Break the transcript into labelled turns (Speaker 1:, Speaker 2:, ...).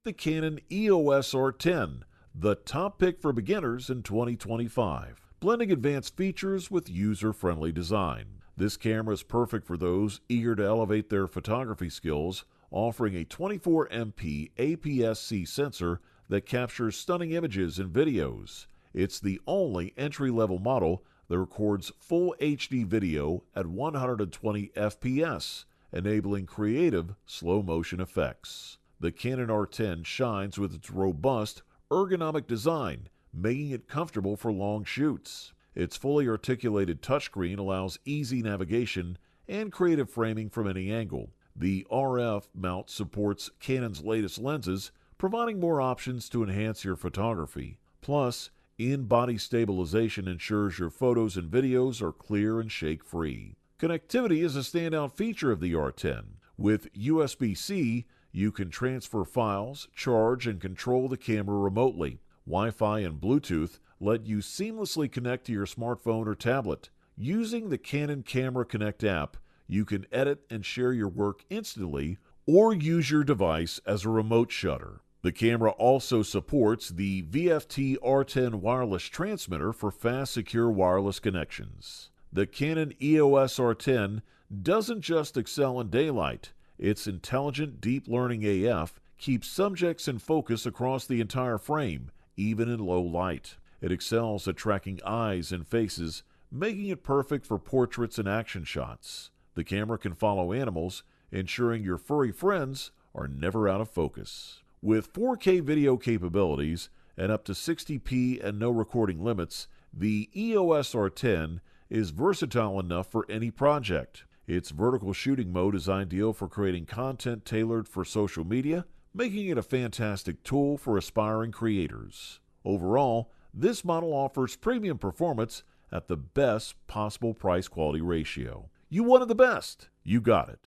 Speaker 1: The Canon EOS R10, the top pick for beginners in 2025, blending advanced features with user-friendly design. This camera is perfect for those eager to elevate their photography skills, offering a 24MP APS-C sensor that captures stunning images and videos. It's the only entry-level model that records full HD video at 120 FPS, enabling creative slow-motion effects. The Canon R10 shines with its robust, ergonomic design, making it comfortable for long shoots. Its fully articulated touchscreen allows easy navigation and creative framing from any angle. The RF mount supports Canon's latest lenses, providing more options to enhance your photography. Plus, in-body stabilization ensures your photos and videos are clear and shake-free. Connectivity is a standout feature of the R10. With USB-C, you can transfer files, charge, and control the camera remotely. Wi-Fi and Bluetooth let you seamlessly connect to your smartphone or tablet. Using the Canon Camera Connect app, you can edit and share your work instantly or use your device as a remote shutter. The camera also supports the VFT R10 wireless transmitter for fast, secure wireless connections. The Canon EOS R10 doesn't just excel in daylight. Its intelligent deep learning AF keeps subjects in focus across the entire frame, even in low light. It excels at tracking eyes and faces, making it perfect for portraits and action shots. The camera can follow animals, ensuring your furry friends are never out of focus. With 4K video capabilities and up to 60p and no recording limits, the EOS R10 is versatile enough for any project. Its vertical shooting mode is ideal for creating content tailored for social media, making it a fantastic tool for aspiring creators. Overall, this model offers premium performance at the best possible price-quality ratio. You wanted the best. You got it.